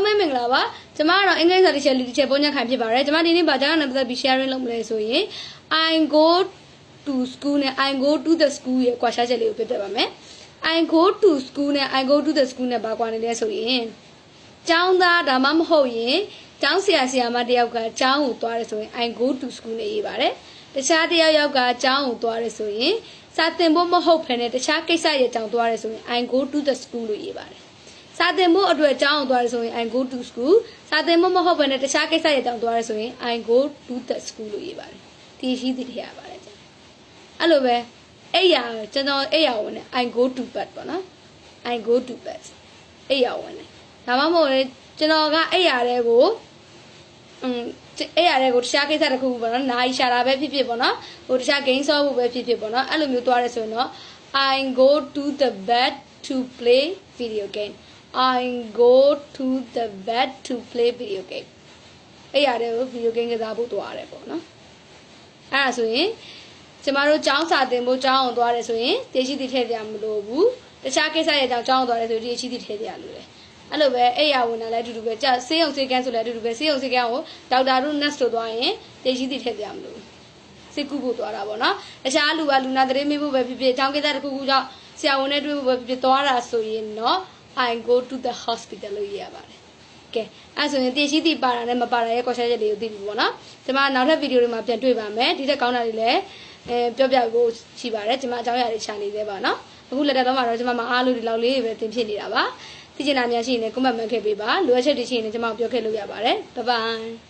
လည်းမင်္ဂလာပါကျမကတော့အင်္ဂလိပ်စာတစ်ချက်လေးတစ်ချက်ပုံညက်ခိုင်ဖြစ်ပါတယ်ကျမဒီနေ့ဗာကြားနဲ့ပတ်သက်ပြီး sharing လုပ်မလဲဆိုရင် I go to school နဲ့ I go to the school ရဲ့ကွာခြားချက်လေးကိုပြပြပါမယ် I go to school နဲ့ I go to the school နဲ့ဘာကွာနေလဲဆိုရင်ကျောင်းသားဒါမှမဟုတ်ရင်ကျောင်းဆရာမတယောက်ကကျောင်းကိုသွားတယ်ဆိုရင် I go to school နဲ့ရေးပါတယ်တခြားတယောက်ကကျောင်းကိုသွားတယ်ဆိုရင်စာသင်ဖို့မဟုတ်ဘဲနဲ့တခြားကိစ္စရဲ့ကျောင်းသွားတယ်ဆိုရင် I go to the school လို့ရေးပါတယ်စာသင်ဖို့အတွက်ကျောင်းကိုသွားတယ်ဆိုရင် I go to school စာသင်ဖို့မဟုတ်ဘဲနဲ့တခြားကိစ္စရဲ့ကျောင်းသွားတယ်ဆိုရင် I go to the school လို့ရေးပါတယ်ဒီရှိသည်ထည့်ရပါတယ်ကျန်အဲ့လိုပဲအဲ့ရကျွန်တော်အဲ့ရဝင်နေ I go to bed ပေါ့နော် I go to bed အဲ့ရဝင်နေဒါမှမဟုတ်လေကျွန်တော်ကအဲ့ရတဲ့ကိုအဲ့ရတဲ့ကိုတခြားကိစ္စတစ်ခုပေါ့နော်နိုင်ရှာတာပဲဖြစ်ဖြစ်ပေါ့နော်ဟိုတခြား game ဆော့ဖို့ပဲဖြစ်ဖြစ်ပေါ့နော်အဲ့လိုမျိုးသွားရဲဆိုရင်တော့ I go to the bed to play video game I go to the bed to play video game အဲ့ရတဲ့ကို video game ကစားဖို့သွားရတယ်ပေါ့နော်အဲ့ဒါဆိုရင်ကျမတို့ကျောင်းစာသင်ဖို့ကျောင်းအောင်သွားတယ်ဆိုရင်တေရှိတိထည့်ပြမလို့ဘူးတခြားကိစ္စရဲ့ကျောင်းအောင်သွားတယ်ဆိုတေရှိတိထည့်ပြလို့လေအဲ့လိုပဲအဲ့ရဝင်လာလဲအတူတူပဲကြာဆေးရုံဆေးကန်းဆိုလဲအတူတူပဲဆေးရုံဆေးကန်းကိုဒေါက်တာတို့ nurse တို့သွားရင်တေရှိတိထည့်ပြမလို့စိတ်ကူးဖို့သွားတာပေါ့နော်တခြားလူကလူနာသတင်းမေးဖို့ပဲဖြစ်ဖြစ်ကျောင်းကိစ္စတစ်ခုခုကြောင့်ဆရာဝန်နဲ့တွေ့ဖို့ပဲဖြစ်ဖြစ်သွားတာဆိုရင်တော့ I go to the hospital လို့ရေးရပါတယ်ကဲအဲ့ဆိုရင်တေရှိတိပါတာနဲ့မပါတာရဲ့ကွာခြားချက်လေးကိုသိပြီပေါ့နော်ကျွန်မနောက်ထပ်ဗီဒီယိုတွေမှာပြန်တွေ့ပါမယ်ဒီတက်ကောင်းတာတွေလည်းပြောပြဖို့ရှိပါတယ်ကျွန်မအကြောင်းအရာတွေချာနေသေးပါနော်အခုလက်တော့မှာတော့ကျွန်မမအားလို့ဒီလောက်လေးပဲတင်ဖြစ်နေတာပါသိချင်တာများရှိရင်လည်း comment မှတ်ခဲ့ပေးပါလိုအပ်ချက်တွေရှိရင်လည်းကျွန်မပြောခဲ့လို့ရပါတယ် bye bye